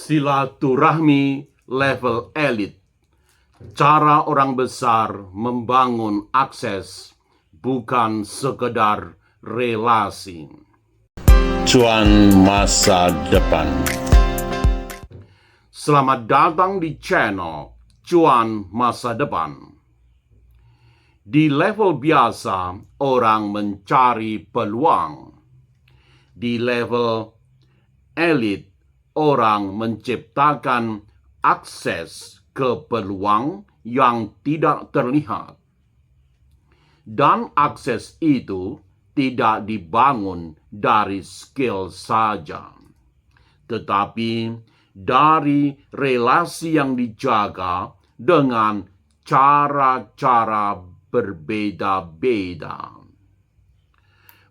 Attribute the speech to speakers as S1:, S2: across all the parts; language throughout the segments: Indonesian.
S1: Silaturahmi level elit. Cara orang besar membangun akses, bukan sekedar relasi.
S2: Cuan masa depan.
S1: Selamat datang di channel Cuan Masa Depan. Di level biasa, orang mencari peluang. Di level elit, orang menciptakan akses ke peluang yang tidak terlihat. Dan akses itu tidak dibangun dari skill saja, tetapi dari relasi yang dijaga dengan cara-cara berbeda-beda.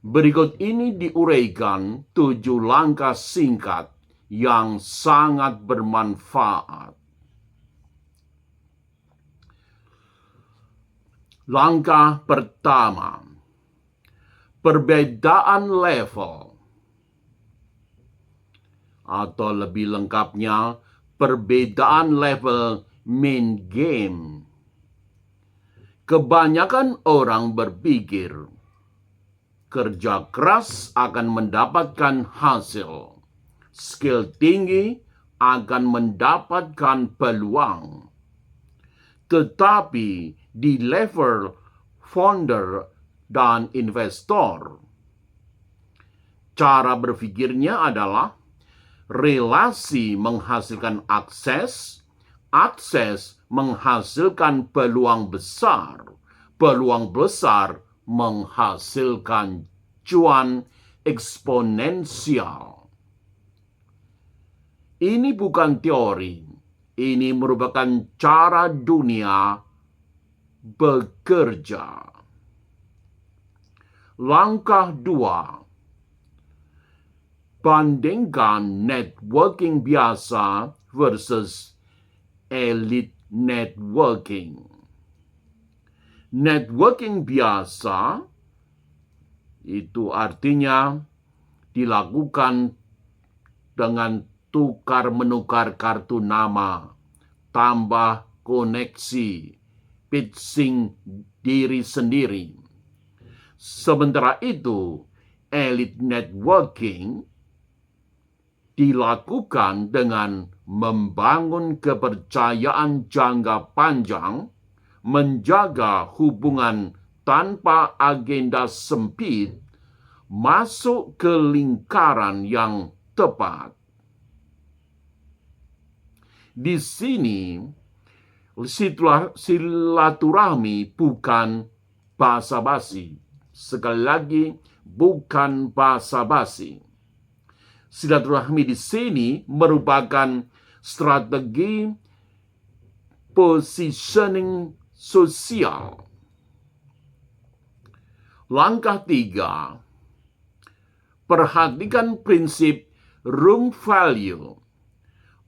S1: Berikut ini diuraikan 7 langkah singkat yang sangat bermanfaat. Langkah pertama, perbedaan level. Atau lebih lengkapnya, perbedaan level main game. Kebanyakan orang berpikir kerja keras akan mendapatkan hasil, skill tinggi akan mendapatkan peluang. Tetapi di level founder dan investor, cara berpikirnya adalah relasi menghasilkan akses, akses menghasilkan peluang besar, peluang besar menghasilkan cuan eksponensial. Ini bukan teori, ini merupakan cara dunia bekerja. Langkah 2, bandingkan networking biasa versus elite networking. Networking biasa itu artinya dilakukan dengan tukar-menukar kartu nama, tambah koneksi, pitching diri sendiri. Sementara itu, elite networking dilakukan dengan membangun kepercayaan jangka panjang, menjaga hubungan tanpa agenda sempit, masuk ke lingkaran yang tepat. Di sini, silaturahmi bukan basa-basi. Sekali lagi, bukan basa-basi. Silaturahmi di sini merupakan strategi positioning sosial. Langkah 3, perhatikan prinsip room value.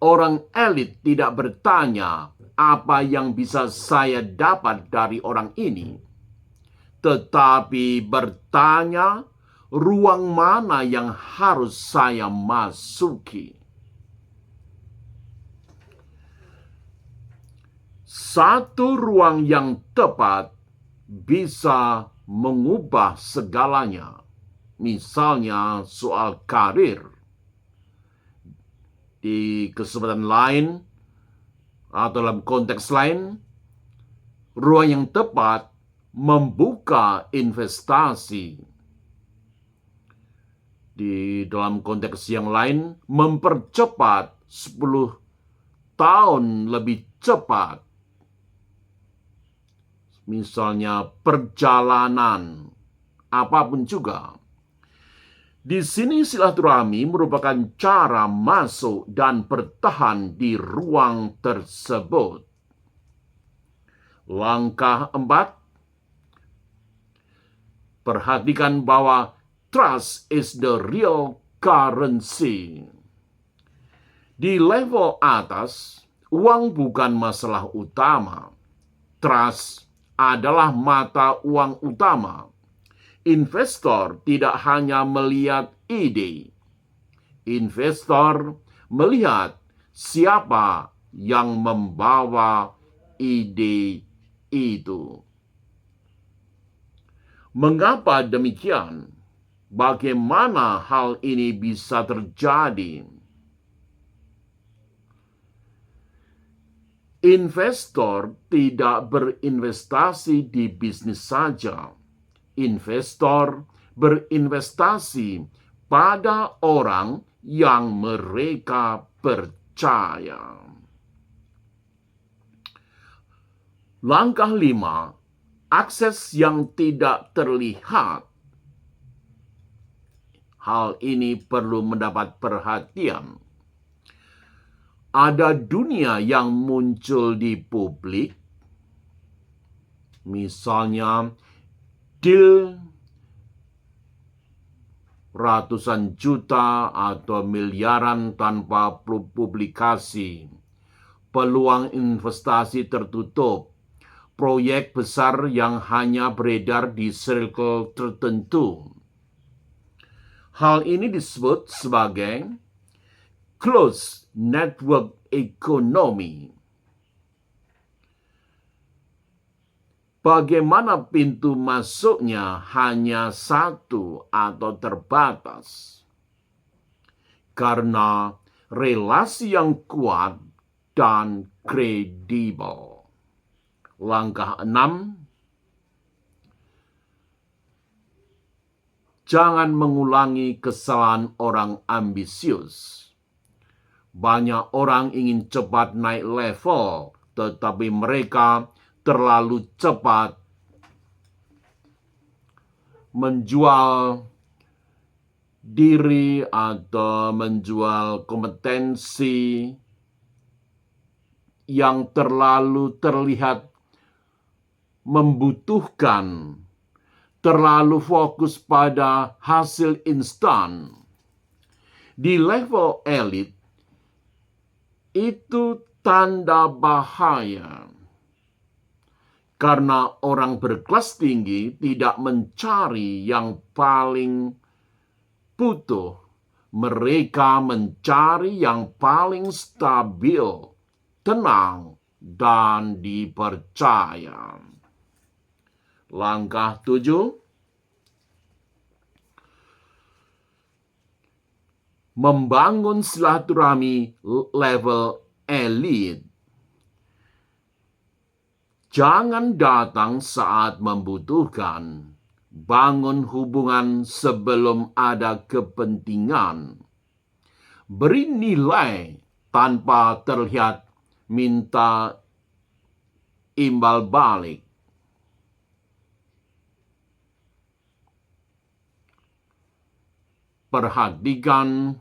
S1: Orang elit tidak bertanya apa yang bisa saya dapat dari orang ini, tetapi bertanya ruang mana yang harus saya masuki. Satu ruang yang tepat bisa mengubah segalanya. Misalnya soal karir. Di kesempatan lain atau dalam konteks lain, ruang yang tepat membuka investasi. Di dalam konteks yang lain, mempercepat 10 tahun lebih cepat. Misalnya perjalanan, apapun juga. Di sini silaturahmi merupakan cara masuk dan bertahan di ruang tersebut. Langkah 4, perhatikan bahwa trust is the real currency. Di level atas, uang bukan masalah utama. Trust adalah mata uang utama. Investor tidak hanya melihat ide. Investor melihat siapa yang membawa ide itu. Mengapa demikian? Bagaimana hal ini bisa terjadi? Investor tidak berinvestasi di bisnis saja. Investor berinvestasi pada orang yang mereka percaya. Langkah 5, akses yang tidak terlihat. Hal ini perlu mendapat perhatian. Ada dunia yang muncul di publik, misalnya deal ratusan juta atau miliaran tanpa publikasi, peluang investasi tertutup, proyek besar yang hanya beredar di circle tertentu. Hal ini disebut sebagai closed network economy. Bagaimana pintu masuknya hanya satu atau terbatas? Karena relasi yang kuat dan kredibel. Langkah 6, jangan mengulangi kesalahan orang ambisius. Banyak orang ingin cepat naik level, tetapi mereka terlalu cepat menjual diri atau menjual kompetensi yang terlalu terlihat membutuhkan, terlalu fokus pada hasil instan. Di level elit, itu tanda bahaya. Karena orang berkelas tinggi tidak mencari yang paling butuh. Mereka mencari yang paling stabil, tenang, dan dipercaya. Langkah 7, membangun silaturahmi level elit. Jangan datang saat membutuhkan. Bangun hubungan sebelum ada kepentingan. Beri nilai tanpa terlihat minta imbal balik. Perhatikan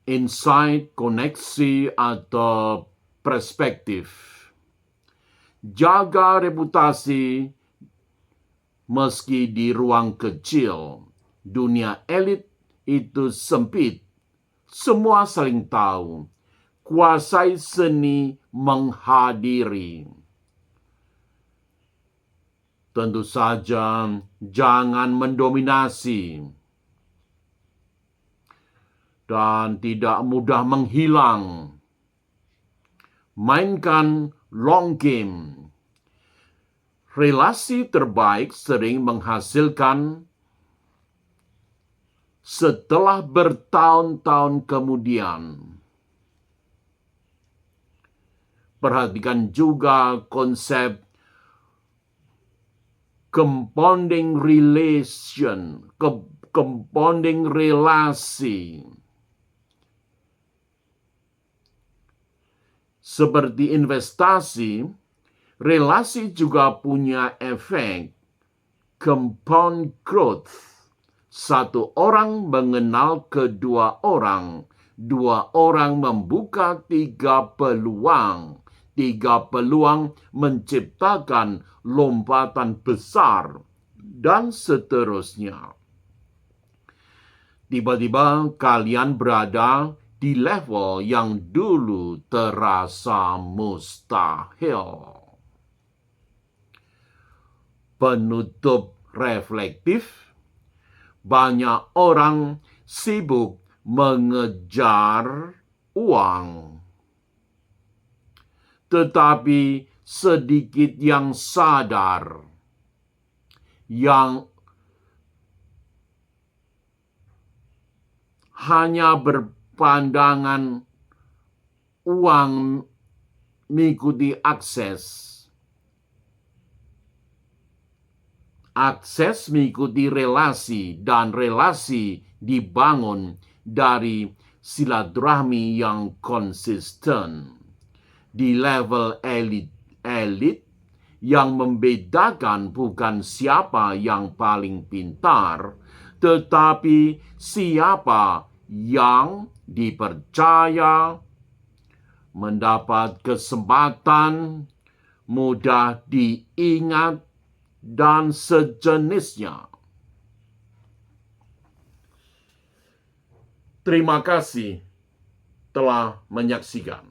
S1: insight, koneksi, atau perspektif. Jaga reputasi meski di ruang kecil. Dunia elit itu sempit. Semua saling tahu. Kuasai seni menghadiri. Tentu saja jangan mendominasi dan tidak mudah menghilang. Mainkan long game. Relasi terbaik sering menghasilkan setelah bertahun-tahun kemudian. Perhatikan juga konsep compounding relasi. Seperti investasi, relasi juga punya efek compound growth. Satu orang mengenal kedua orang. Dua orang membuka tiga peluang. Tiga peluang menciptakan lompatan besar, dan seterusnya. Tiba-tiba kalian berada di level yang dulu terasa mustahil. Penutup reflektif. Banyak orang sibuk mengejar uang. Tetapi sedikit yang sadar, yang hanya berpandangan uang mengikuti akses mengikuti relasi, dan relasi dibangun dari silaturahmi yang konsisten. Di level elit yang membedakan bukan siapa yang paling pintar, tetapi siapa yang dipercaya, mendapat kesempatan, mudah diingat, dan sejenisnya. Terima kasih telah menyaksikan.